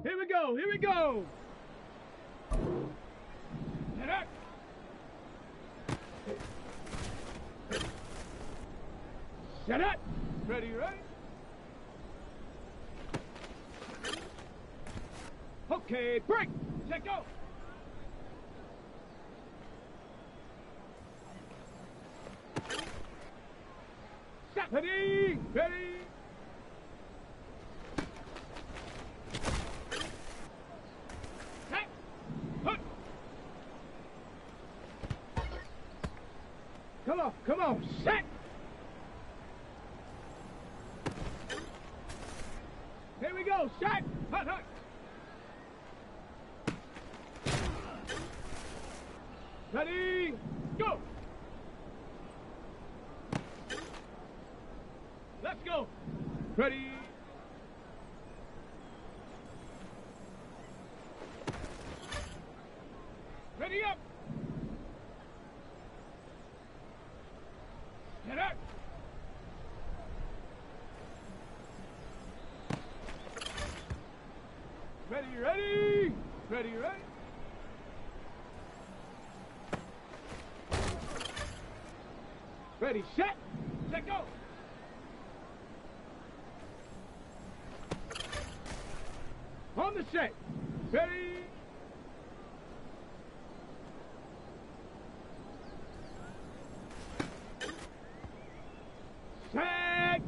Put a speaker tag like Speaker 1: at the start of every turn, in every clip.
Speaker 1: Here we go. Here we go. Get up. Set up. Ready, ready. Okay, break. Set, go. Set. Ready. Ready. Set. Put. Come on, come on. Set. Here we go. Set. Hut, hut. Ready, go! Let's go! Ready! Ready up! Get up! Ready, ready! Ready, ready! Ready, set, go! On the set, ready! Set!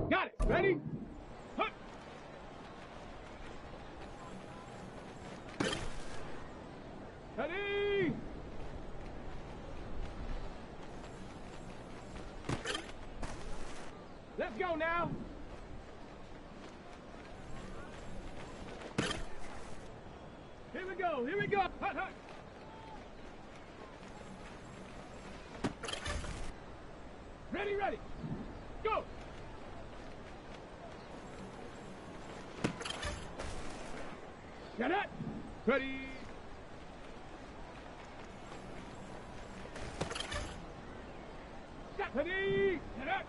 Speaker 1: Got it. Ready? Hut. Ready? Let's go now. Here we go. Here we go. Hut, hut. Ready, ready. Go. Get it! Ready! Set! Ready! Get it!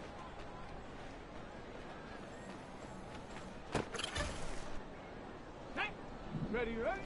Speaker 1: Set! Ready, ready!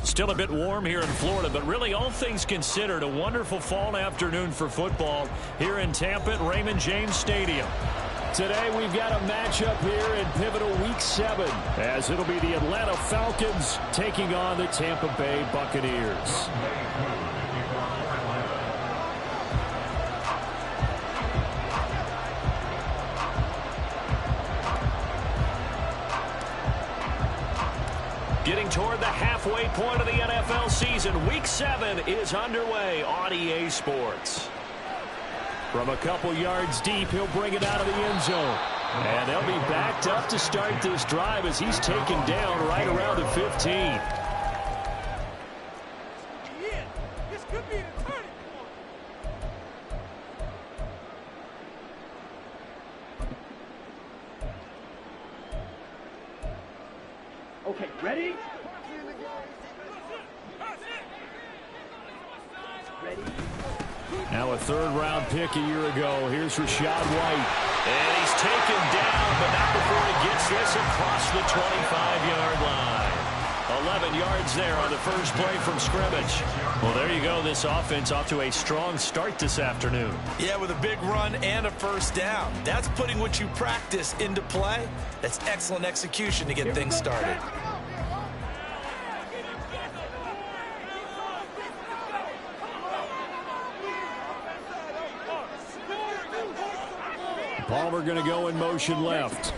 Speaker 2: Still a bit warm here in Florida, but really all things considered, a wonderful fall afternoon for football here in Tampa at Raymond James Stadium. Today we've got a matchup here in pivotal Week 7, as it'll be the Atlanta Falcons taking on the Tampa Bay Buccaneers. Getting toward the halfway point of the NFL season, Week 7 is underway on EA Sports. From a couple yards deep, he'll bring it out of the end zone. And they'll be backed up to start this drive as he's taken down right around the 15.
Speaker 1: Yeah, this could be the turning point. Okay, ready? Ready?
Speaker 2: Now a third-round pick a year ago. Here's Rachaad White. And he's taken down, but not before he gets this across the 25-yard line. 11 yards there on the first play from scrimmage. Well, there you go. This offense off to a strong start this afternoon.
Speaker 3: Yeah, with a big run and a first down. That's putting what you practice into play. That's excellent execution to get things started.
Speaker 2: Palmer going to go in motion left.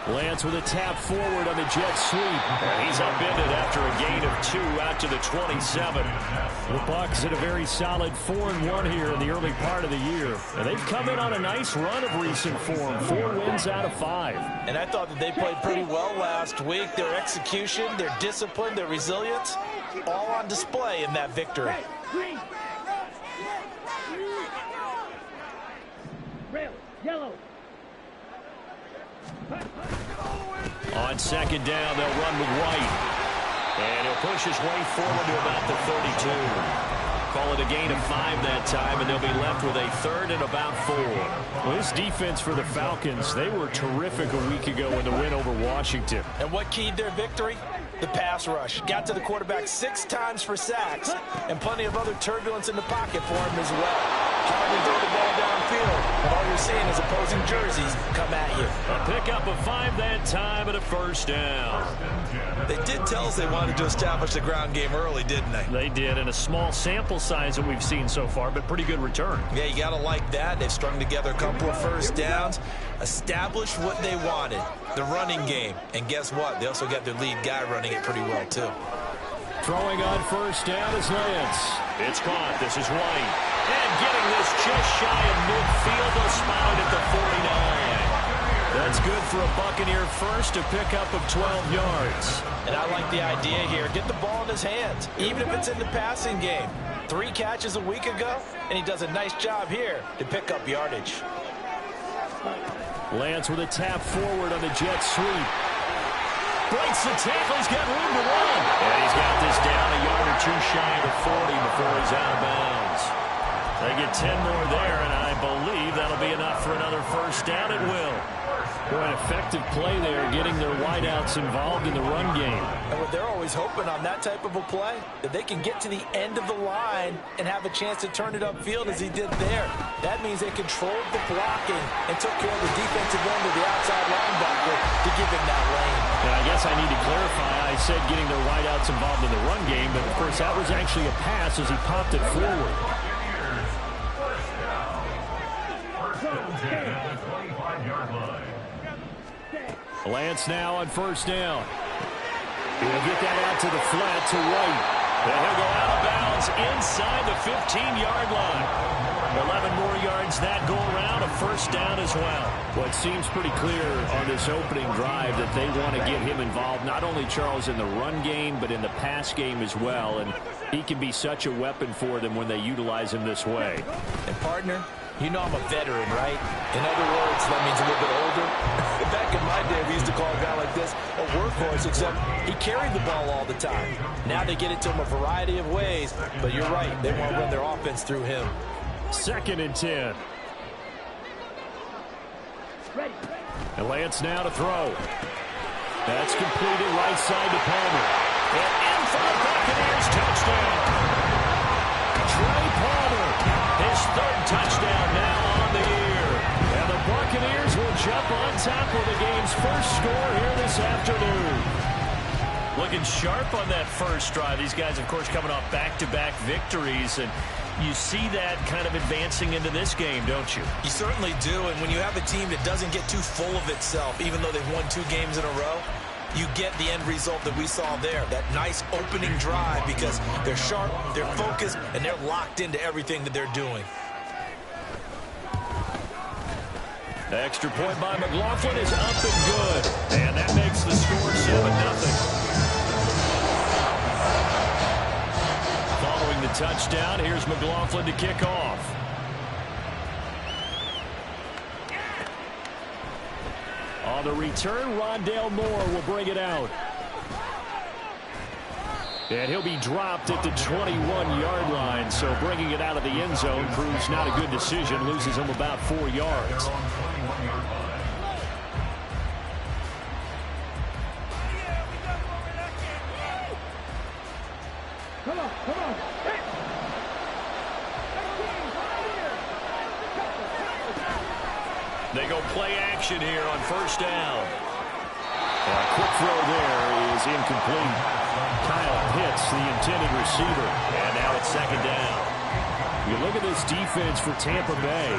Speaker 2: Lance with a tap forward on the jet sweep. And he's upended after a gain of 2 out to the 27. The Bucs in a very solid 4-1 here in the early part of the year. And they've come in on a nice run of recent form. 4 wins out of 5.
Speaker 3: And I thought that they played pretty well last week. Their execution, their discipline, their resilience, all on display in that victory.
Speaker 1: Red, yellow.
Speaker 2: On second down, they'll run with White. And he'll push his way forward to about the 32. Call it a gain of 5 that time, and they'll be left with a third and about 4. Well, this defense for the Falcons, they were terrific a week ago in the win over Washington.
Speaker 3: And what keyed their victory? The pass rush. Got to the quarterback 6 times for sacks, and plenty of other turbulence in the pocket for him as well. Hard to throw the ball downfield, and all you're seeing is opposing jerseys come at you.
Speaker 2: A pickup of 5 that time and a first down.
Speaker 3: They did tell us they wanted to establish the ground game early, didn't they?
Speaker 2: They did, and a small sample size that we've seen so far, but pretty good return.
Speaker 3: Yeah, you got to like that. They've strung together a couple of first downs, established what they wanted, the running game. And guess what? They also got their lead guy running it pretty well, too.
Speaker 2: Throwing on first down is Lance. It's caught. This is White. And getting this just shy of midfield. They'll spot it at the 49. That's good for a Buccaneer first, a pickup of 12 yards.
Speaker 3: And I like the idea here. Get the ball in his hands, even if it's in the passing game. 3 catches a week ago, and he does a nice job here to pick up yardage.
Speaker 2: Lance with a tap forward on the jet sweep. Breaks the tackle. He's got room to run. And he's got this down a yard or 2 shy of the 40 before he's out of bounds. They get 10 more there, and I believe that'll be enough for another first down. It will. An effective play there, getting their wideouts involved in the run game.
Speaker 3: And what they're always hoping on that type of a play, that they can get to the end of the line and have a chance to turn it upfield as he did there. That means they controlled the blocking and took care of the defensive end of the outside linebacker to give him that lane.
Speaker 2: And I guess I need to clarify, I said getting their wideouts involved in the run game, but of course that was actually a pass as he popped it forward. Lance now on first down. He'll get that out to the flat to White. And he'll go out of bounds inside the 15-yard line. 11 more yards that go around, a first down as well. Well, it seems pretty clear on this opening drive that they want to get him involved, not only, Charles, in the run game, but in the pass game as well. And he can be such a weapon for them when they utilize him this way.
Speaker 3: And, partner, you know I'm a veteran, right? In other words, that means a little bit older. Back in my day, we used to call a guy like this a workhorse, except he carried the ball all the time. Now they get it to him a variety of ways, but you're right. They want to run their offense through him.
Speaker 2: 2nd and 10. And Lance now to throw. That's completed right side to Palmer. And in Buccaneers touchdown. Trey Palmer, his third touchdown now on the year. And the Buccaneers will jump on top of the game's first score here this afternoon. Looking sharp on that first drive. These guys, of course, coming off back-to-back victories, and you see that kind of advancing into this game, don't you?
Speaker 3: You certainly do, and when you have a team that doesn't get too full of itself, even though they've won 2 games in a row, you get the end result that we saw there, that nice opening drive, because they're sharp, they're focused, and they're locked into everything that they're doing.
Speaker 2: The extra point by McLaughlin is up and good, and that makes the score 7-0. Following the touchdown, here's McLaughlin to kick off. On the return, Rondale Moore will bring it out. And he'll be dropped at the 21-yard line, so bringing it out of the end zone proves not a good decision, loses him about 4 yards.
Speaker 1: Come on. Hey.
Speaker 2: They go play action here on first down. A quick throw there is incomplete. Kyle Pitts, the intended receiver. And now it's second down. You look at this defense for Tampa Bay.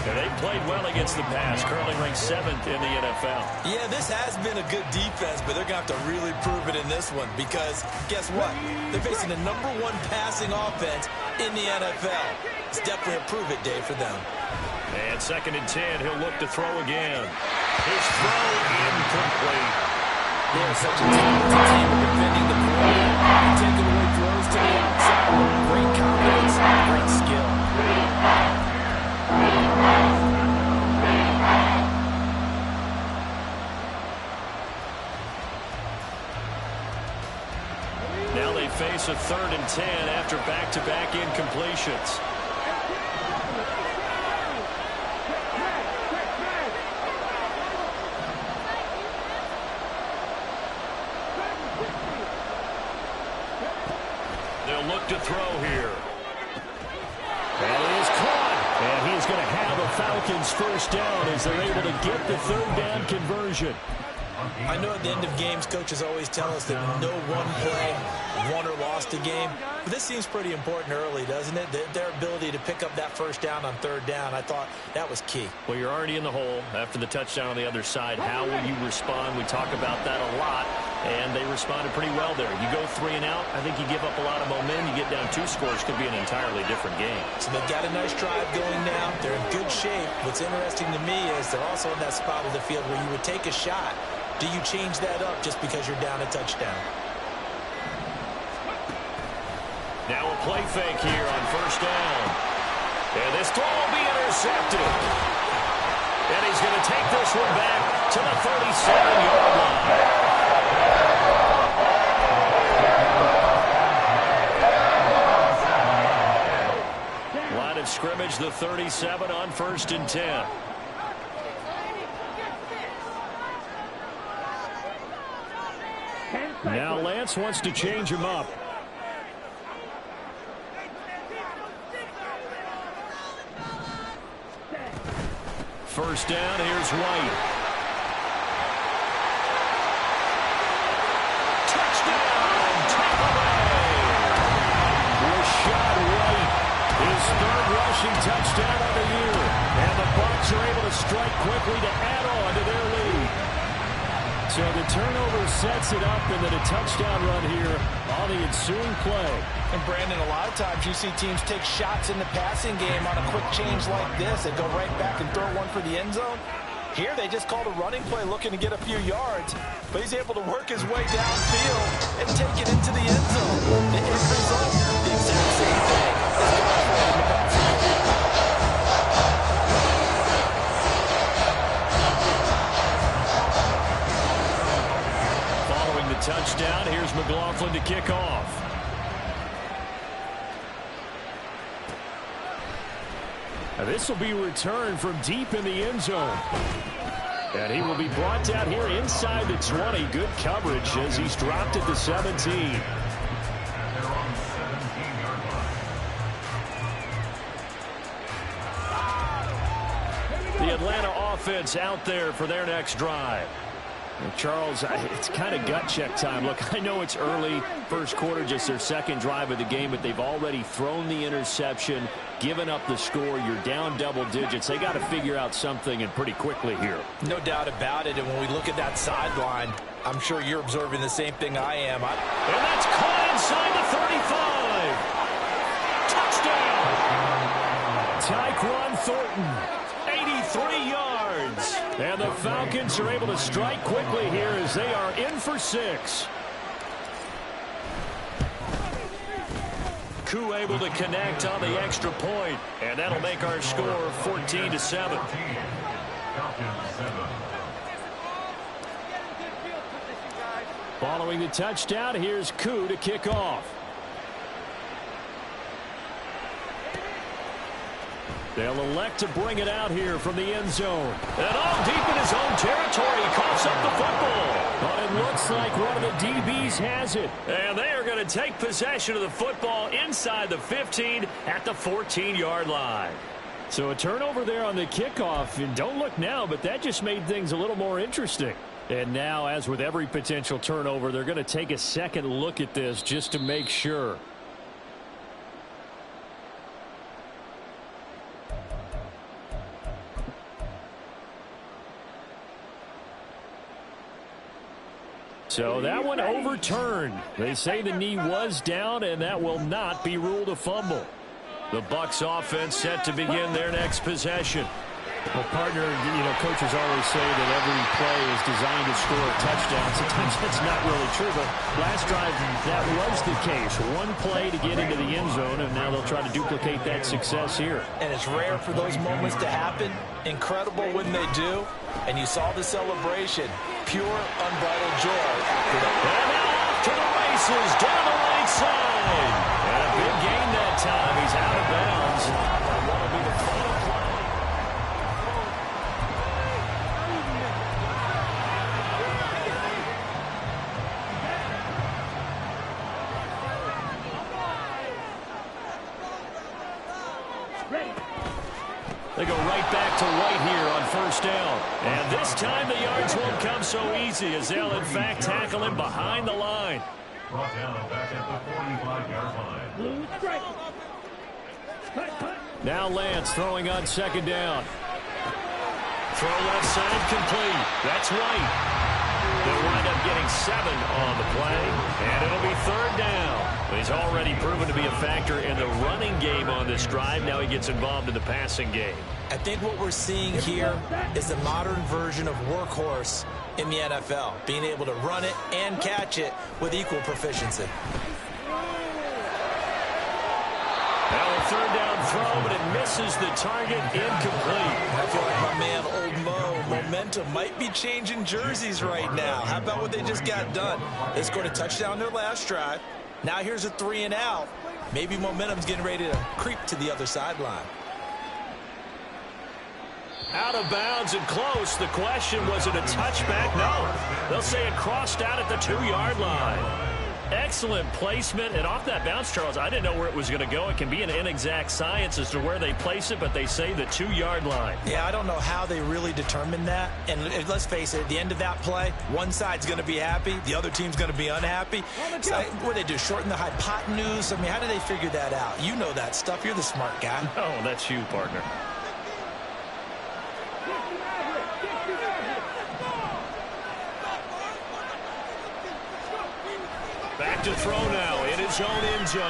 Speaker 2: And they played well against the pass, currently ranked 7th in the NFL.
Speaker 3: Yeah, this has been a good defense, but they're going to have to really prove it in this one because guess what? They're facing the #1 passing offense in the NFL. It's definitely a prove-it day for them.
Speaker 2: And 2nd and 10, he'll look to throw again. His throw incomplete.
Speaker 3: Yeah, such a talented team of defending the quarterback and taking away throws to the outside. Great confidence, great skill.
Speaker 2: Now they face a 3rd and 10 after back-to-back incompletions. They'll look to throw here. And it is caught. And he's going to have a Falcons first down as they're able to get the 3rd down conversion.
Speaker 3: I know at the end of games, coaches always tell us that no one play won or lost a game. But this seems pretty important early, doesn't it? Their ability to pick up that first down on 3rd down, I thought that was key.
Speaker 2: Well, you're already in the hole after the touchdown on the other side. How will you respond? We talk about that a lot, and they responded pretty well there. You go 3 and out, I think you give up a lot of momentum. You get down 2 scores, could be an entirely different game.
Speaker 3: So they've got a nice drive going now. They're in good shape. What's interesting to me is they're also in that spot of the field where you would take a shot. Do you change that up just because you're down a touchdown?
Speaker 2: Now a play fake here on first down. And this throw will be intercepted. And he's going to take this one back to the 37-yard line. Line of scrimmage, the 37 on 1st and 10. Now Lance wants to change him up. First down, here's White. Touchdown, Tampa Bay! Rashad White, his 3rd rushing touchdown of the year. And the Bucs are able to strike quickly to add on to their lead. So the turnover sets it up, and then a touchdown run here on the ensuing play.
Speaker 3: And Brandon, a lot of times you see teams take shots in the passing game on a quick change like this and go right back and throw one for the end zone. Here they just called a running play looking to get a few yards, but he's able to work his way downfield and take it into the end zone. The end result, the exact same thing as going for it in the passing game.
Speaker 2: Following the touchdown, here's McLaughlin to kick off. Now this will be returned from deep in the end zone. And he will be brought down here inside the 20. Good coverage as he's dropped at the 17. offense out there for their next drive. Well, Charles, it's kind of gut check time. Look, I know it's early, first quarter, just their second drive of the game, but they've already thrown the interception, given up the score. You're down double digits. They got to figure out something, and pretty quickly here.
Speaker 3: No doubt about it, and when we look at that sideline, I'm sure you're observing the same thing I am.
Speaker 2: And that's caught inside the 35. Touchdown. Tyquan Thornton, 83 yards. And the Falcons are able to strike quickly here as they are in for 6. Koo able to connect on the extra point, and that'll make our score 14-7. Following the touchdown, here's Koo to kick off. They'll elect to bring it out here from the end zone. And all deep in his own territory, he coughs up the football. But it looks like one of the DBs has it. And they are going to take possession of the football inside the 15 at the 14-yard line. So a turnover there on the kickoff. And don't look now, but that just made things a little more interesting. And now, as with every potential turnover, they're going to take a second look at this just to make sure. So that one overturned. They say the knee was down, and that will not be ruled a fumble. The Bucs offense set to begin their next possession. Well, partner, coaches always say that every play is designed to score a touchdown. Sometimes that's not really true, but last drive, that was the case. One play to get into the end zone, and now they'll try to duplicate that success here.
Speaker 3: And it's rare for those moments to happen. Incredible when they do. And you saw the celebration. Pure, unbridled joy after that.
Speaker 2: And now off to the races down the right side. And a big gain that time. He's out of bounds. That'll be the final play. They go right back to White here on first down. And this time the yards won't come so easy as they'll, in fact, tackle him behind the line.
Speaker 4: Brought down back at the 45-yard line.
Speaker 2: Now Lance throwing on second down. Throw left side complete. That's White. They'll wind up getting 7 on the play, and it'll be third down. He's already proven to be a factor in the running game on this drive. Now he gets involved in the passing game.
Speaker 3: I think what we're seeing here is a modern version of workhorse in the NFL, being able to run it and catch it with equal proficiency.
Speaker 2: Now a third down throw, but it misses the target, incomplete.
Speaker 3: I feel like my man, Old Mo, momentum might be changing jerseys right now. How about what they just got done? They scored a touchdown their last drive. Now here's a 3 and out. Maybe momentum's getting ready to creep to the other sideline.
Speaker 2: Out of bounds and close. The question, was it a touchback? No. They'll say it crossed out at the 2-yard line. Excellent placement. And off that bounce, Charles, I didn't know where it was going to go. It can be an inexact science as to where they place it, but they say the 2-yard line.
Speaker 3: Yeah, I don't know how they really determined that. And let's face it, at the end of that play, one side's going to be happy, the other team's going to be unhappy. So, what do they do, shorten the hypotenuse? I mean, how do they figure that out? You know that stuff. You're the smart guy.
Speaker 2: Oh, that's you, partner. Back to throw now in his own end zone.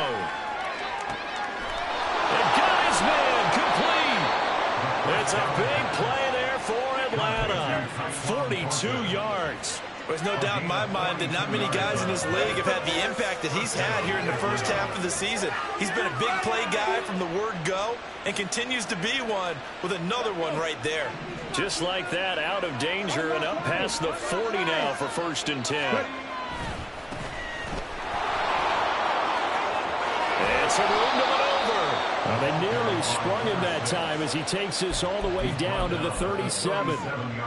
Speaker 2: And guy's man complete. It's a big play there for Atlanta. 42 yards.
Speaker 3: There's no doubt in my mind that not many guys in this league have had the impact that he's had here in the first half of the season. He's been a big play guy from the word go and continues to be one with another one right there.
Speaker 2: Just like that, out of danger and up past the 40 now for 1st and 10. And some room to maneuver. Well, they nearly sprung him that time as he takes this all the way down to the 37.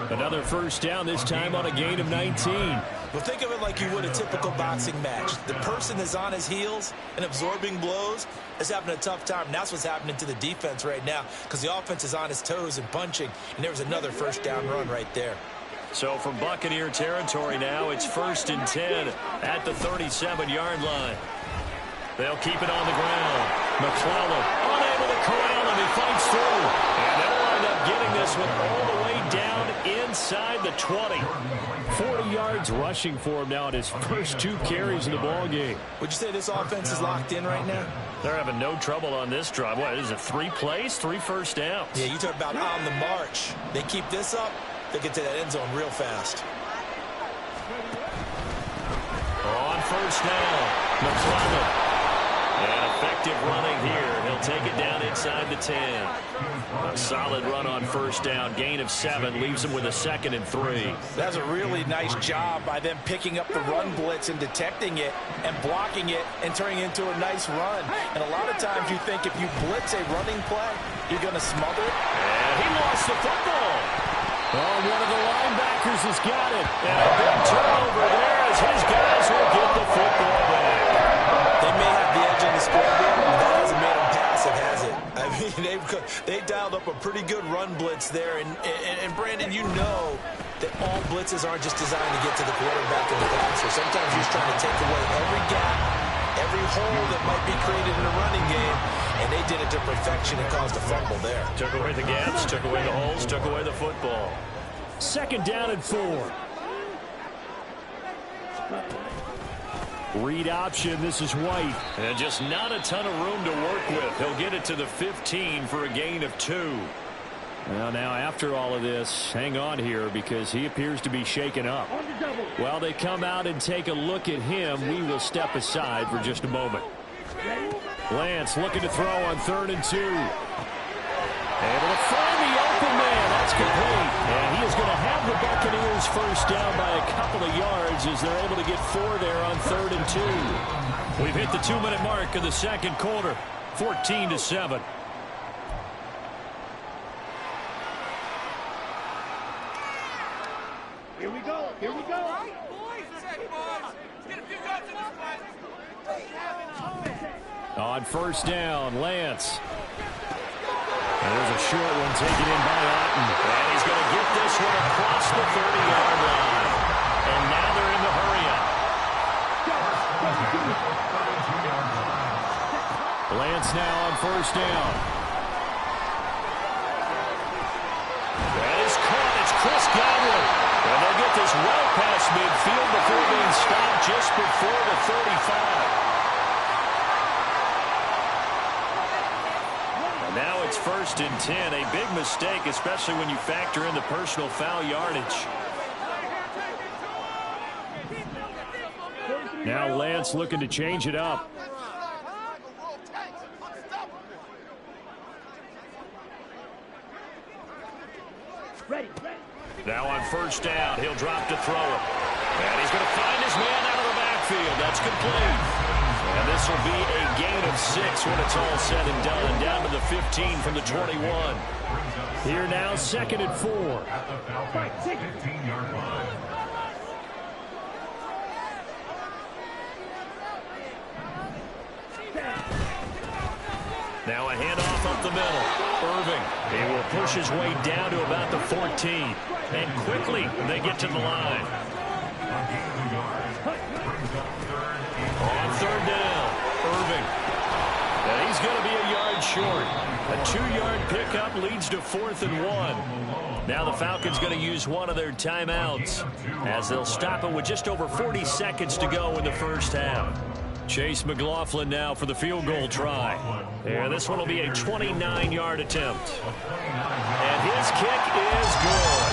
Speaker 2: Another first down, this time on a gain of 19.
Speaker 3: Well, think of it like you would a typical boxing match. The person is on his heels and absorbing blows is having a tough time. And that's what's happening to the defense right now because the offense is on his toes and punching. And there was another first down run right there.
Speaker 2: So from Buccaneer territory now, it's 1st and 10 at the 37-yard line. They'll keep it on the ground. McClellan unable to corral him. He fights through. And they'll wind up getting this one all the way down inside the 20. 40 yards rushing for him now at his first 2 carries in the ball game.
Speaker 3: Would you say this offense is locked in right now?
Speaker 2: They're having no trouble on this drive. What is it, 3 plays, 3 first downs?
Speaker 3: Yeah, you talk about on the march. They keep this up, they get to that end zone real fast.
Speaker 2: On first down, McClellan. And effective running here. He'll take it down inside the 10. A solid run on first down. Gain of 7 leaves him with a 2nd and 3.
Speaker 3: That's a really nice job by them picking up the run blitz and detecting it and blocking it and turning it into a nice run. And a lot of times you think if you blitz a running play, you're going to smother it.
Speaker 2: And he lost the football. Oh, one of the linebackers has got it. And a big turnover there as his guys will get the football back.
Speaker 3: They may have the edge on the scoreboard, but that hasn't made them passive, has it? I mean, they dialed up a pretty good run blitz there. And Brandon, you know that all blitzes aren't just designed to get to the quarterback and the passer. Sometimes you're just trying to take away every gap, every hole that might be created in a running game, and they did it to perfection and caused a fumble there.
Speaker 2: Took away the gaps, took away the holes, took away the football. 2nd down and 4. Read option, this is White. And just not a ton of room to work with. He'll get it to the 15 for a gain of 2. Well, now after all of this, hang on here because he appears to be shaken up. While they come out and take a look at him, we will step aside for just a moment. Lance looking to throw on 3rd and 2. Able to find the open man. That's complete. And he is going to have the Buccaneers first down by a couple of yards as they're able to get 4 there on 3rd and 2. We've hit the 2-minute mark of the 2nd quarter. 14-7.
Speaker 1: Here we go. Here we go.
Speaker 2: On first down, Lance. And there's a short one taken in by Otten. And he's going to get this one across the 30-yard line. And now they're in the hurry-up. Lance now on first down. That is caught. It's Chris Godwin. And they'll get this well past midfield before being stopped just before the 35. Now it's 1st and 10. A big mistake, especially when you factor in the personal foul yardage. Now Lance looking to change it up. Now on first down, he'll drop to throw it. And he's going to find his man out of the backfield. That's complete. And this will be a gain of 6 when it's all said and done. Down to the 15 from the 21. Here now, 2nd and 4.
Speaker 4: At the Falcons' 15-yard line.
Speaker 2: Now a handoff up the middle. Irving. He will push his way down to about the 14. And quickly, they get to the line. On 3rd down, Irving. And he's going to be a yard short. A 2-yard pickup leads to 4th and 1. Now the Falcons going to use one of their timeouts as they'll stop it with just over 40 seconds to go in the first half. Chase McLaughlin now for the field goal try. And this one will be a 29-yard attempt. And his kick is good.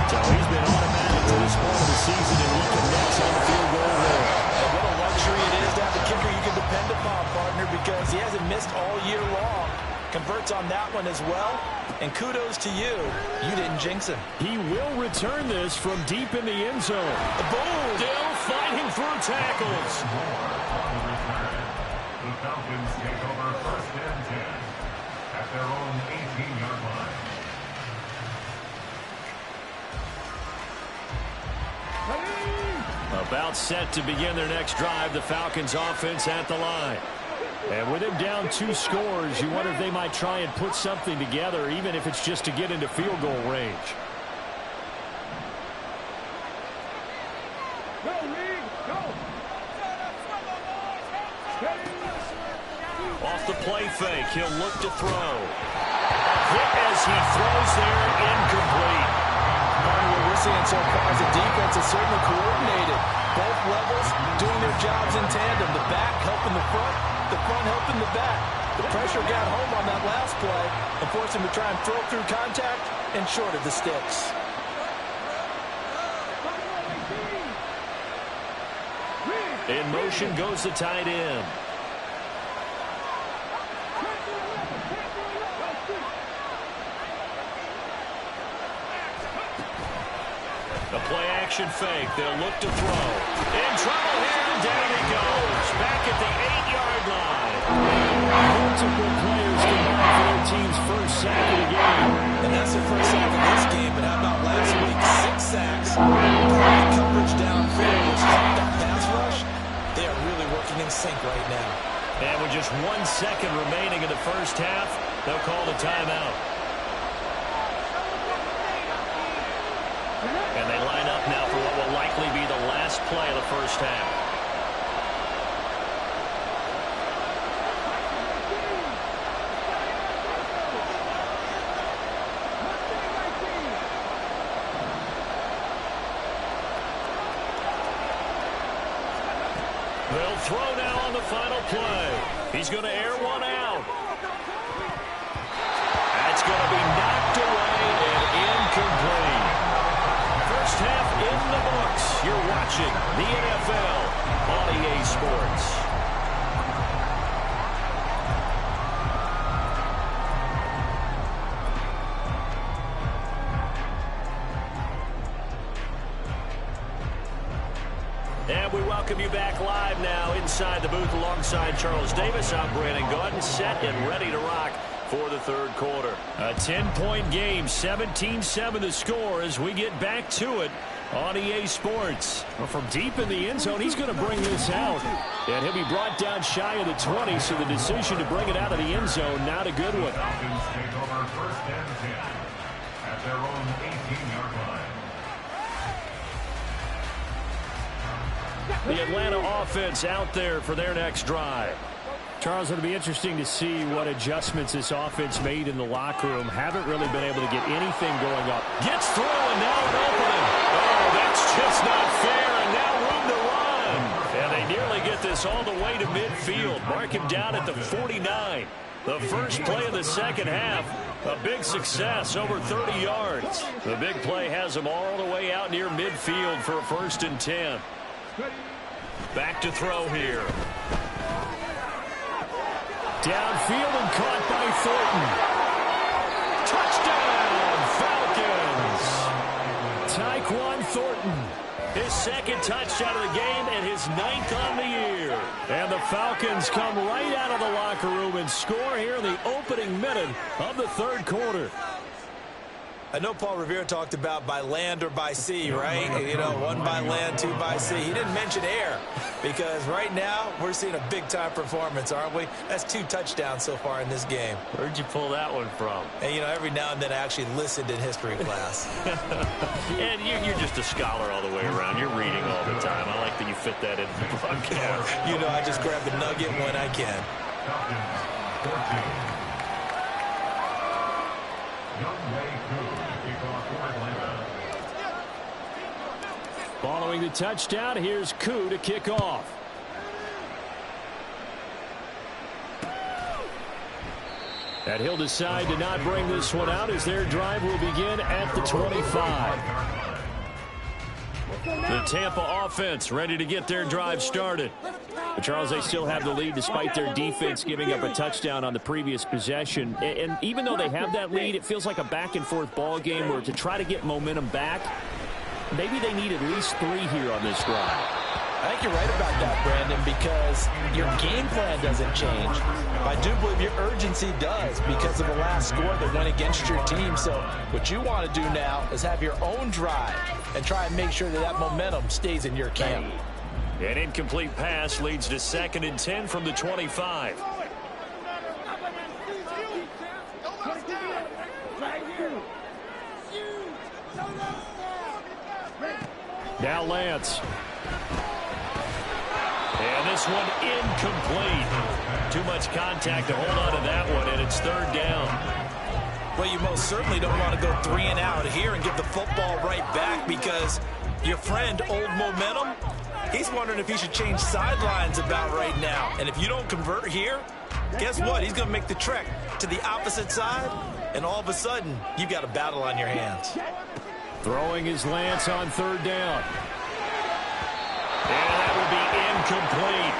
Speaker 2: So he's been automatic to this point of the season, and he connects on the field goal there.
Speaker 3: And what a luxury it is to have a kicker you can depend upon, partner, because he hasn't missed all year long. Converts on that one as well. And kudos to you. You didn't jinx him.
Speaker 2: He will return this from deep in the end zone. Boom! Still fighting through tackles.
Speaker 4: The Falcons take over 1st and 10. at their own 18-yard line.
Speaker 2: About set to begin their next drive, the Falcons offense at the line. And with him down 2 scores, you wonder if they might try and put something together, even if it's just to get into field goal range.
Speaker 1: Go, Reed, go.
Speaker 2: Off the play fake, he'll look to throw. Hit as he throws there, incomplete.
Speaker 3: What we're seeing so far is the defense is certainly coordinated. Both levels doing their jobs in tandem. The back helping the front helping the back. The pressure got home on that last play and forced him to try and throw through contact and short of the sticks.
Speaker 2: In motion goes the tight end. A play-action fake. They'll look to throw. In trouble here. Down he goes. Back at the 8-yard line. Multiple players combined for their team's first sack of the game.
Speaker 3: And that's their first sack of this game. But how about last week? 6 sacks. Perfect coverage downfield, which helped that pass rush. They are really working in sync right now.
Speaker 2: And with just 1 second remaining in the first half, they'll call the timeout. And they line up now for what will likely be the last play of the first half. They'll throw now on the final play. He's going to air one out. That's going to be knocked away and incomplete. First half in the books. You're watching the NFL on EA Sports. And we welcome you back live now inside the booth alongside Charles Davis. I'm Brandon Gaudin, set and ready to rock for the third quarter. A 10-point game, 17-7 the score as we get back to it on EA Sports. Well, from deep in the end zone, he's going to bring this out. And he'll be brought down shy of the 20, so the decision to bring it out of the end zone, not a good one.
Speaker 4: Falcons take over first and 10 at their own 18-yard line.
Speaker 2: The Atlanta offense out there for their next drive. Charles, it'll be interesting to see what adjustments this offense made in the locker room. Haven't really been able to get anything going up. Gets through and now an opening. Oh, that's just not fair, and now room to run. And they nearly get this all the way to midfield. Mark him down at the 49. The first play of the second half, a big success, over 30 yards. The big play has them all the way out near midfield for a 1st and 10. Back to throw here. Downfield and caught by Thornton. Touchdown, Tyquan Thornton. His second touchdown of the game and his 9th on the year. And the Falcons come right out of the locker room and score here in the opening minute of the third quarter.
Speaker 3: I know Paul Revere talked about by land or by sea, right? You know, 1 by land, 2 by sea. He didn't mention air because right now we're seeing a big-time performance, aren't we? That's 2 touchdowns so far in this game.
Speaker 2: Where'd you pull that one from?
Speaker 3: And, you know, every now and then I actually listened in history class.
Speaker 2: And you're just a scholar all the way around. You're reading all the time. I like that you fit that in the broadcast.
Speaker 3: You know, I just grab the nugget when I can.
Speaker 4: Falcons 14.
Speaker 2: Following the touchdown, here's Koo to kick off. And he'll decide to not bring this one out as their drive will begin at the 25. The Tampa offense ready to get their drive started. But Charles, they still have the lead despite their defense giving up a touchdown on the previous possession. And even though they have that lead, it feels like a back-and-forth ball game where to try to get momentum back, maybe they need at least 3 here on this drive.
Speaker 3: I think you're right about that, Brandon, because your game plan doesn't change. I do believe your urgency does because of the last score that went against your team. So what you want to do now is have your own drive and try and make sure that that momentum stays in your camp.
Speaker 2: An incomplete pass leads to 2nd and 10 from the 25. Now Lance. And this one incomplete. Too much contact to hold on to that one, and it's 3rd down.
Speaker 3: Well, you most certainly don't want to go 3 and out here and give the football right back because your friend, Old Momentum, he's wondering if he should change sidelines about right now. And if you don't convert here, guess what? He's going to make the trek to the opposite side, and all of a sudden, you've got a battle on your hands.
Speaker 2: Throwing his Lance on 3rd down. And that will be incomplete.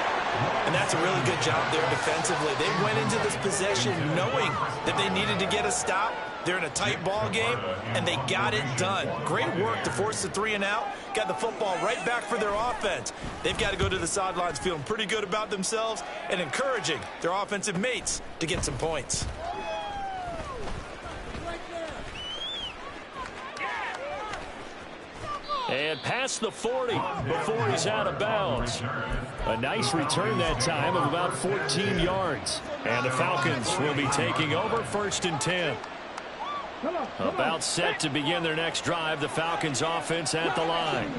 Speaker 3: And that's a really good job there defensively. They went into this possession knowing that they needed to get a stop. They're in a tight ball game, and they got it done. Great work to force the 3 and out. Got the football right back for their offense. They've got to go to the sidelines feeling pretty good about themselves and encouraging their offensive mates to get some points.
Speaker 2: And past the 40 before he's out of bounds. A nice return that time of about 14 yards. And the Falcons will be taking over 1st and 10. About set to begin their next drive. The Falcons offense at the line.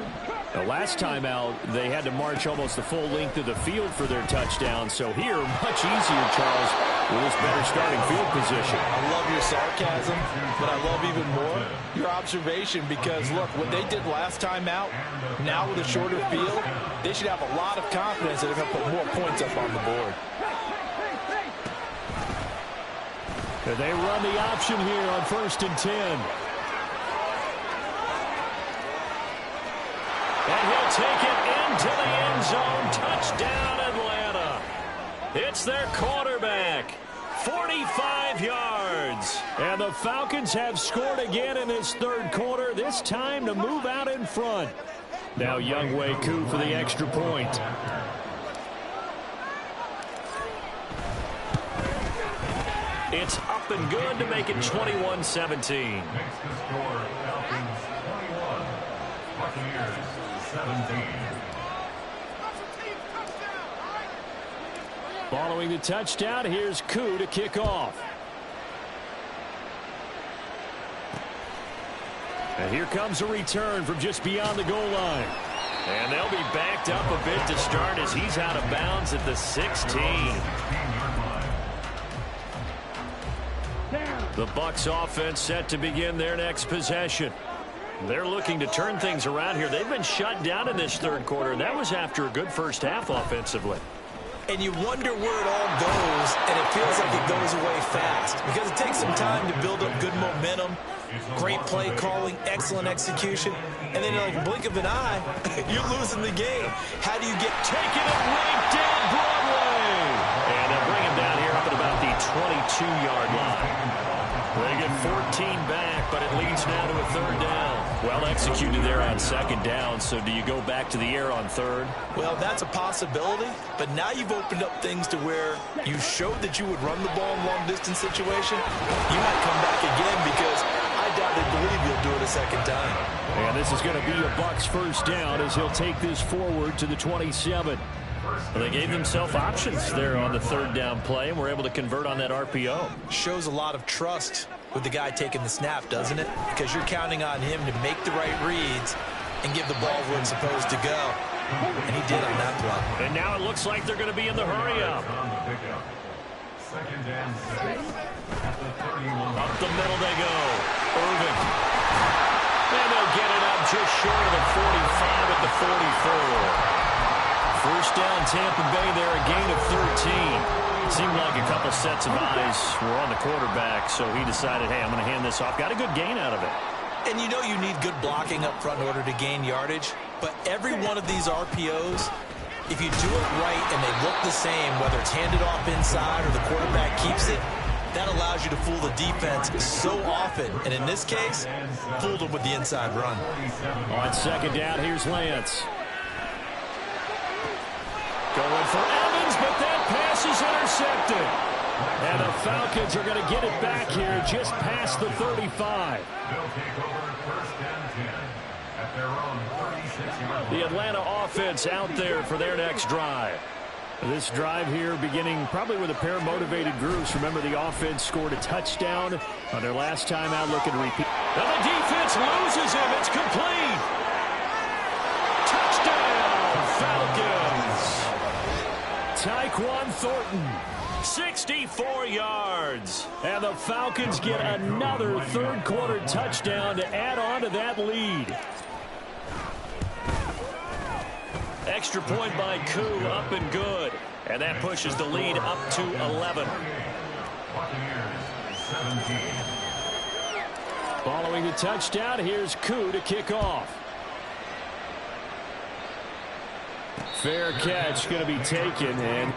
Speaker 2: The last time out, they had to march almost the full length of the field for their touchdown. So here, much easier, Charles, with this better starting field position.
Speaker 3: I love your sarcasm, but I love even more your observation because, look, what they did last time out, now with a shorter field, they should have a lot of confidence that they're going to put more points up on the board.
Speaker 2: And they run the option here on 1st and 10. And he'll take it into the end zone. Touchdown, Atlanta. It's their quarterback. 45 yards. And the Falcons have scored again in this 3rd quarter, this time to move out in front. Now Younghoe Koo for the extra point. It's up and good to make it 21-17.
Speaker 4: Makes the score Falcons 21, Buccaneers 17.
Speaker 2: Following the touchdown, here's Koo to kick off. And here comes a return from just beyond the goal line. And they'll be backed up a bit to start as he's out of bounds at the 16. The Bucs offense set to begin their next possession. They're looking to turn things around here. They've been shut down in this 3rd quarter. That was after a good first half offensively.
Speaker 3: And you wonder where it all goes, and it feels like it goes away fast because it takes some time to build up good momentum, great play calling, excellent execution, and then like a blink of an eye, you're losing the game. How do you get
Speaker 2: taken it right down Broadway? And they'll bring him down here up at about the 22-yard line. They get 14 back, but it leads now to a 3rd down. Well executed there on 2nd down, so do you go back to the air on 3rd?
Speaker 3: Well, that's a possibility, but now you've opened up things to where you showed that you would run the ball in long-distance situation. You might come back again because I doubt they believe you'll do it a 2nd time.
Speaker 2: And this is going to be a Bucs 1st down as he'll take this forward to the 27. Well, they gave themselves options there on the 3rd down play and were able to convert on that RPO.
Speaker 3: Shows a lot of trust with the guy taking the snap, doesn't it? Because you're counting on him to make the right reads and give the ball where it's supposed to go. And he did on that play.
Speaker 2: And now it looks like they're going to be in the hurry-up.
Speaker 4: 2nd and 6 at the 31.
Speaker 2: Up the middle they go. Irvin. And they'll get it up just short of the 45 at the 44. 1st down, Tampa Bay there, a gain of 13. It seemed like a couple sets of eyes were on the quarterback, so he decided, hey, I'm going to hand this off. Got a good gain out of it.
Speaker 3: And you know you need good blocking up front in order to gain yardage, but every one of these RPOs, if you do it right and they look the same, whether it's handed off inside or the quarterback keeps it, that allows you to fool the defense so often. And in this case, fooled them with the inside run.
Speaker 2: On 2nd down, here's Lance. Going for Evans, but that pass is intercepted. And the Falcons are going to get it back here just past the 35.
Speaker 4: They'll take over first and 10 at their own 36-yard line.
Speaker 2: The Atlanta offense out there for their next drive. This drive here beginning probably with a pair of motivated groups. Remember, the offense scored a touchdown on their last time out, looking to repeat. And the defense loses him. It's complete. Touchdown, Falcons. Tyquan Thornton, 64 yards. And the Falcons get another third-quarter touchdown to add on to that lead. Extra point by Koo, up and good. And that pushes the lead up to 11. Following the touchdown, here's Koo to kick off. Fair catch going to be taken, and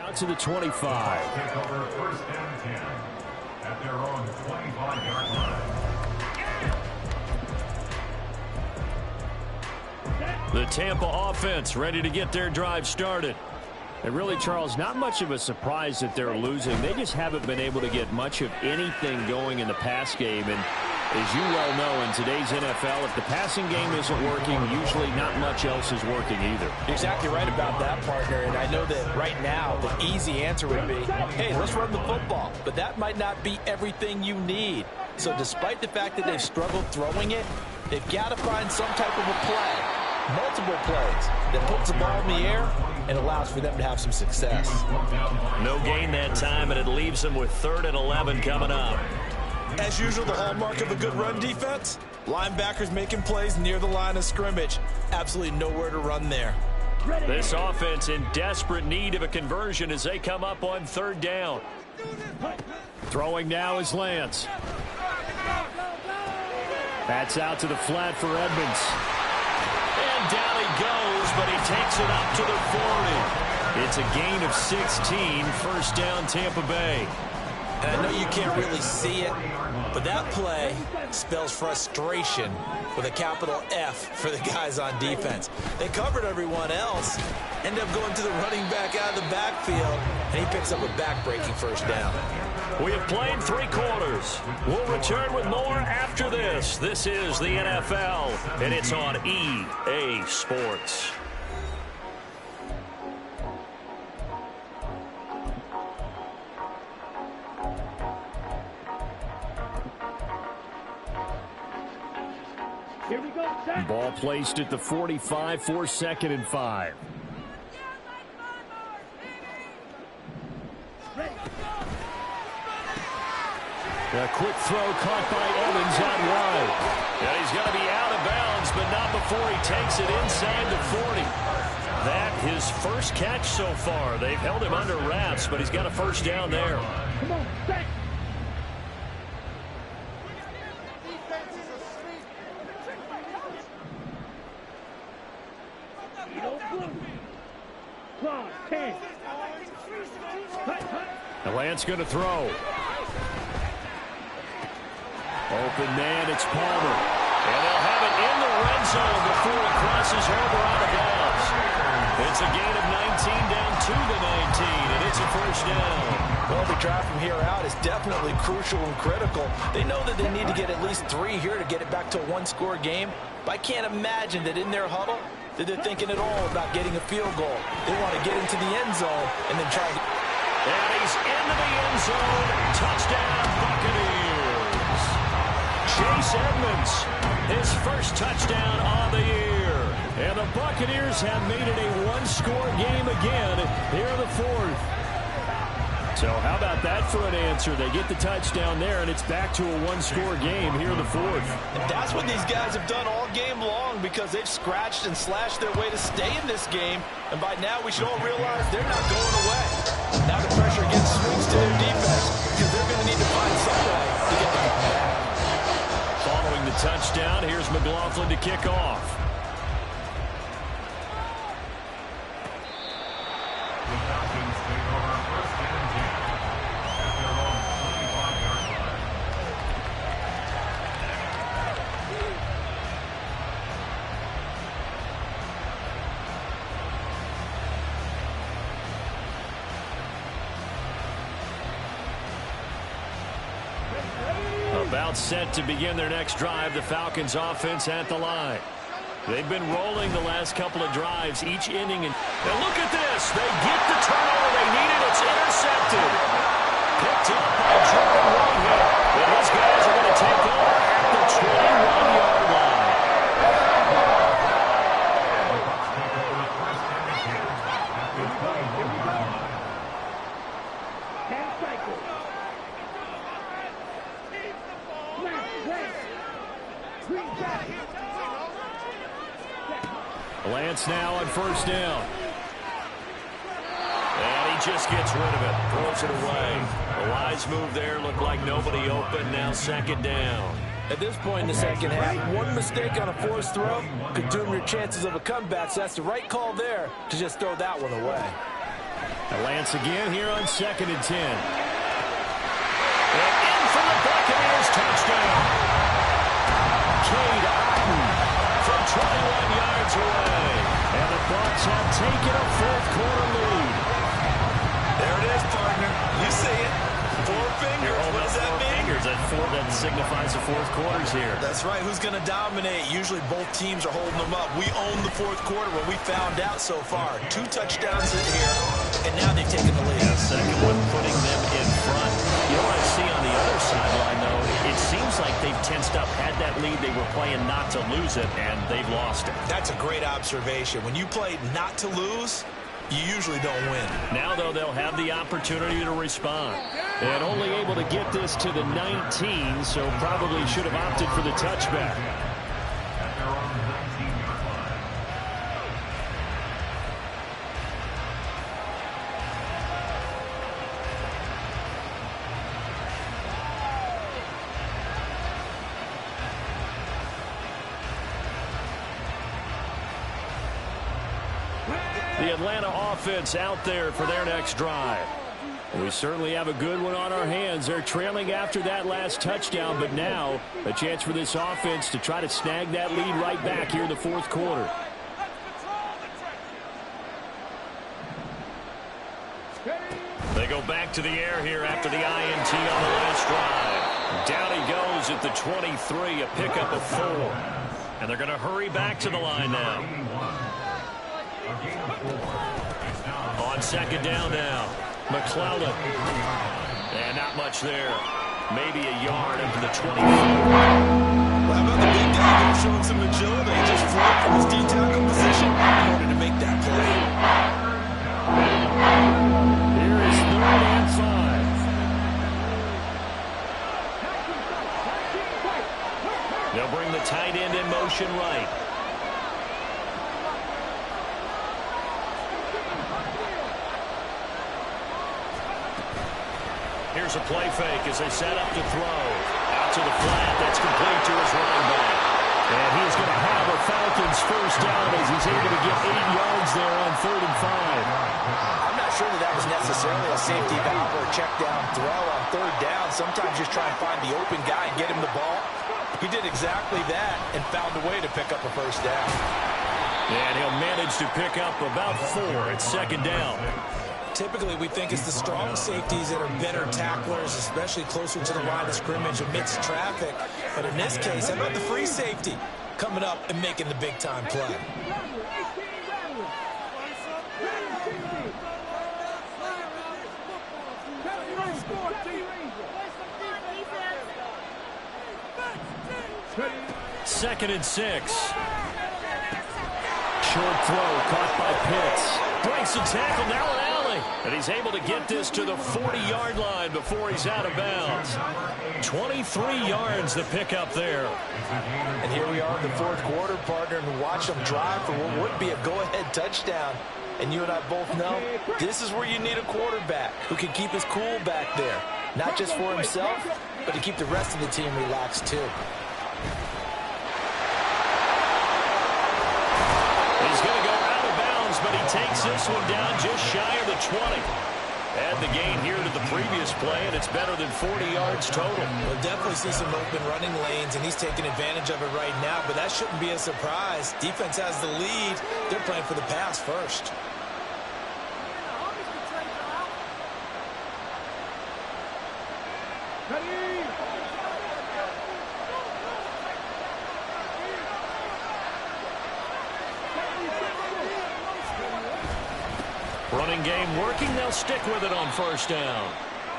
Speaker 2: down to the 25.
Speaker 4: Take over first and 10 at their own 25-yard line.
Speaker 2: The Tampa offense ready to get their drive started. And really, Charles, not much of a surprise that they're losing. They just haven't been able to get much of anything going in the pass game. And as you well know, in today's NFL, if the passing game isn't working, usually not much else is working either.
Speaker 3: You're exactly right about that, partner. And I know that right now the easy answer would be, hey, let's run the football. But that might not be everything you need. So despite the fact that they've struggled throwing it, they've got to find some type of a play, multiple plays, that puts the ball in the air and allows for them to have some success.
Speaker 2: No gain that time, and it leaves them with 3rd and 11 coming up.
Speaker 5: As usual, the hallmark of a good run defense, linebackers making plays near the line of scrimmage. Absolutely nowhere to run there.
Speaker 2: This offense in desperate need of a conversion as they come up on 3rd down. Throwing now is Lance. That's out to the flat for Edmonds. And down he goes, but he takes it up to the 40. It's a gain of 16, 1st down Tampa Bay.
Speaker 3: And I know you can't really see it, but that play spells frustration with a capital F for the guys on defense. They covered everyone else, end up going to the running back out of the backfield, and he picks up a back-breaking 1st down.
Speaker 2: We have played 3 quarters. We'll return with more after this. This is the NFL, and it's on EA Sports.
Speaker 1: Here we go, set.
Speaker 2: Ball placed at the 45 for 2nd and 5. A quick throw caught by Evans out wide. And he's going to be out of bounds, but not before he takes it inside the 40. That his first catch so far. They've held him under wraps, but he's got a first down there.
Speaker 1: Come on, stay.
Speaker 2: The Lance going to throw. Open man, it's Palmer. And they'll have it in the red zone before it crosses over out of bounds. It's a gain of 19 down to the 19, and it's a first down.
Speaker 3: Well, the drive from here out is definitely crucial and critical. They know that they need to get at least 3 here to get it back to a one-score game. But I can't imagine that in their huddle that they're thinking at all about getting a field goal. They want to get into the end zone and then try to...
Speaker 2: And he's into the end zone. Touchdown, Buccaneers. Chase Edmonds, his first touchdown on the year. And the Buccaneers have made it a one-score game again here in the fourth. So how about that for an answer? They get the touchdown there, and it's back to a one-score game here in the fourth.
Speaker 3: And that's what these guys have done all game long because they've scratched and slashed their way to stay in this game. And by now, we should all realize they're not going away. Now the pressure again swings to their defense because they're going to need to find some way to get them back.
Speaker 2: Following the touchdown, here's McLaughlin to kick off. About set to begin their next drive, the Falcons offense at the line. They've been rolling the last couple of drives, each inning. And look at this. They get the turnover they needed. It's intercepted. Picked up by Jordan Whitehead. And his guys are going to take over at the 21-yard line. Lance now on first down. And he just gets rid of it. Throws it away. A wise move there. Looked like nobody open. Now second down.
Speaker 3: At this point in the second half, one mistake on a forced throw could doom your chances of a comeback. So that's the right call there to just throw that one away.
Speaker 2: And Lance again here on 2nd and 10. And in for the Buccaneers touchdown. Cade Otton from 21 yards away. And the Bucs have taken a fourth-quarter lead.
Speaker 5: There it is, partner. You see it. 4 fingers. What does that mean?
Speaker 2: That signifies the fourth quarters here.
Speaker 5: That's right. Who's going to dominate? Usually both teams are holding them up. We own the fourth quarter when we found out so far. 2 touchdowns in here, and now they've taken the lead.
Speaker 2: The second one putting them in front. You know what I see on the other sideline, though? It seems like they've tensed up, had that lead. They were playing not to lose it, and they've lost it.
Speaker 5: That's a great observation. When you play not to lose, you usually don't win.
Speaker 2: Now, though, they'll have the opportunity to respond. And only able to get this to the 19, so probably should have opted for the touchback. The Atlanta offense out there for their next drive. We certainly have a good one on our hands. They're trailing after that last touchdown, but now a chance for this offense to try to snag that lead right back here in the fourth quarter. They go back to the air here after the INT on the last drive. Down he goes at the 23, a pickup of 4. And they're going to hurry back to the line now. On second down now, McClellan. And not much there. Maybe a yard up to the 24.
Speaker 5: Well, how about the big guy there showing some agility? He just flipped from his D-tackle position in order to make that play.
Speaker 2: Here is 3rd and 5. They'll bring the tight end in motion right. Here's a play fake as they set up to throw. Out to the flat. That's complete to his running back. And he's going to have a Falcons first down as he's able to get 8 yards there on 3rd and 5.
Speaker 3: I'm not sure that was necessarily a safety valve or a check down throw on 3rd down. Sometimes just try and find the open guy and get him the ball. He did exactly that and found a way to pick up a first down.
Speaker 2: And he'll manage to pick up about 4 at 2nd down.
Speaker 3: Typically, we think it's the strong safeties that are better tacklers, especially closer to the line of scrimmage amidst traffic. But in this case, how about the free safety coming up and making the big-time play?
Speaker 2: Second and 6. Short throw caught by Pitts. Breaks a tackle, now an alley. And he's able to get this to the 40-yard line before he's out of bounds. 23 yards the pickup there.
Speaker 3: And here we are in the 4th quarter, partner, and watch them drive for what would be a go-ahead touchdown. And you and I both know this is where you need a quarterback who can keep his cool back there. Not just for himself, but to keep the rest of the team relaxed too.
Speaker 2: He's going to go out of bounds, but he takes this one down just shy of the 20. Add the gain here to the previous play, and it's better than 40 yards total.
Speaker 3: We'll definitely see some open running lanes, and he's taking advantage of it right now, but that shouldn't be a surprise. Defense has the lead. They're playing for the pass first.
Speaker 2: Running game working. They'll stick with it on 1st down.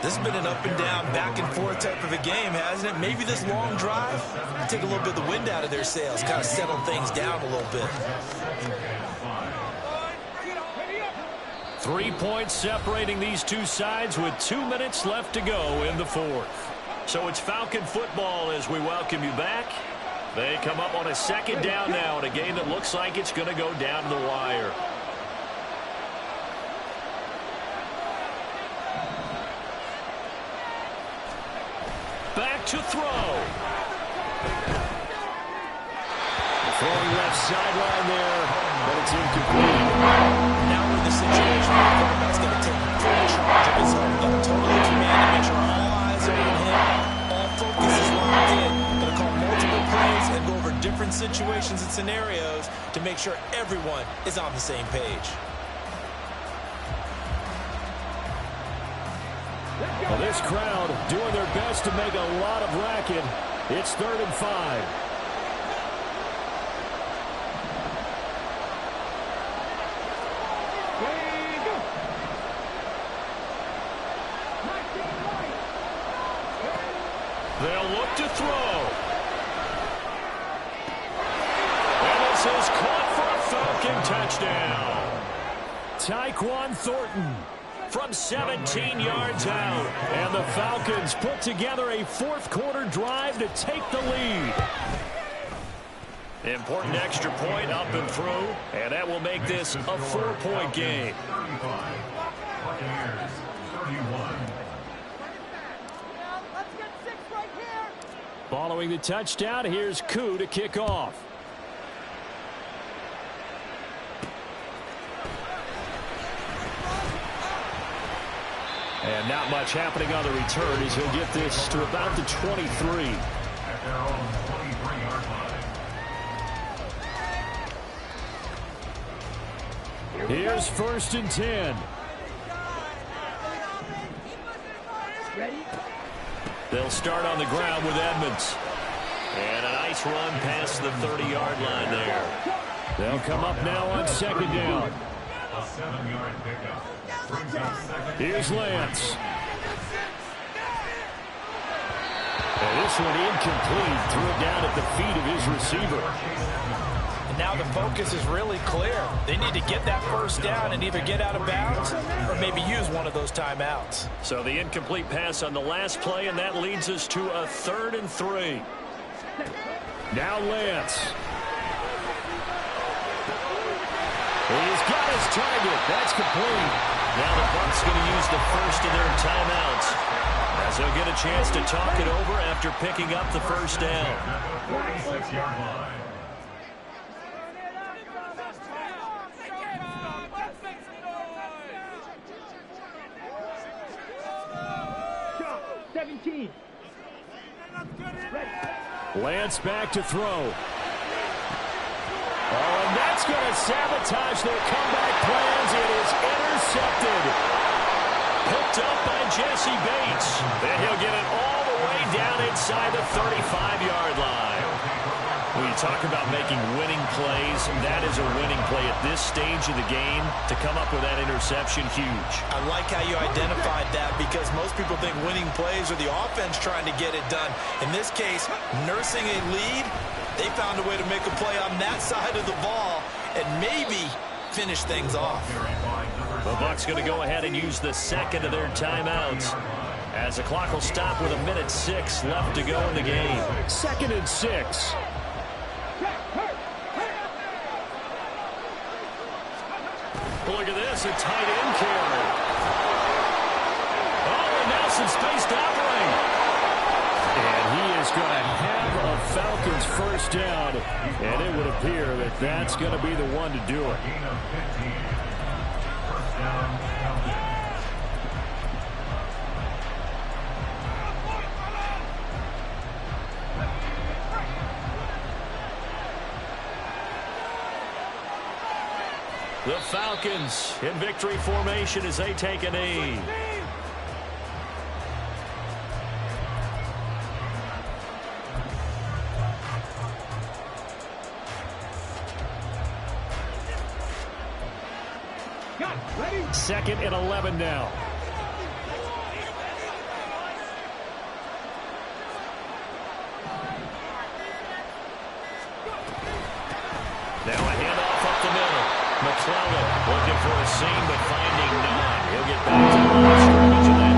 Speaker 3: This has been an up and down, back and forth type of a game, hasn't it? Maybe this long drive take a little bit of the wind out of their sails, kind of settle things down a little bit.
Speaker 2: 3 points separating these two sides with 2 minutes left to go in the 4th. So it's Falcon football as we welcome you back. They come up on a 2nd down now in a game that looks like it's going to go down to the wire. Back to throw. Throwing left sideline there, but it's incomplete.
Speaker 3: Now we're in the situation where the quarterback's going to take full charge of his own, totally command and make sure all eyes are on him. All focus is locked in. Going to call multiple plays and go over different situations and scenarios to make sure everyone is on the same page.
Speaker 2: Well, this crowd doing their best to make a lot of racket. It's 3rd and 5. They'll look to throw. And this is caught for a Falcon touchdown. Tyquan Thornton from 17 yards out. And the Falcons put together a 4th quarter drive to take the lead. Important extra point up and through, and that will make this a 4-point game. Following the touchdown, here's Koo to kick off. And not much happening on the return as he'll get this to about the 23.
Speaker 4: At their own 23-yard line.
Speaker 2: Here's 1st and 10. They'll start on the ground with Edmonds. And a nice run past the 30-yard line there. They'll come up now on 2nd down.
Speaker 4: A 7-yard pickup.
Speaker 2: Here's Lance. And this one incomplete. Threw it down at the feet of his receiver.
Speaker 3: And now the focus is really clear. They need to get that first down and either get out of bounds or maybe use one of those timeouts.
Speaker 2: So the incomplete pass on the last play, and that leads us to a 3rd and 3. Now Lance. He's got his target. That's complete. Now the Bucs going to use the first of their timeouts. As he'll get a chance to talk it over after picking up the first down.
Speaker 4: 46-yard line.
Speaker 1: Shot. 17.
Speaker 2: Lance back to throw. Oh, and that's going to sabotage their comeback plans. It is intercepted. Picked up by Jesse Bates. Then he'll get it all the way down inside the 35-yard line. When you talk about making winning plays, that is a winning play at this stage of the game. To come up with that interception, huge.
Speaker 5: I like how you identified that because most people think winning plays are the offense trying to get it done. In this case, nursing a lead, they found a way to make a play on that side of the ball and maybe finish things off.
Speaker 2: The Bucs going to go ahead and use the second of their timeouts as the clock will stop with 1:06 left to go in the game. 2nd and 6. Look at this, a tight end carry. Oh, and now some space to operate. And he is going to have a Falcons first down, and it would appear that that's going to be the one to do it.
Speaker 4: Gain of 15. First down, Falcons.
Speaker 2: The Falcons in victory formation as they take a knee.
Speaker 1: Ready?
Speaker 2: 2nd and 11 now. Now a handoff up the middle. McClellan looking for a seam, but finding none. He'll get back to the line of scrimmage, and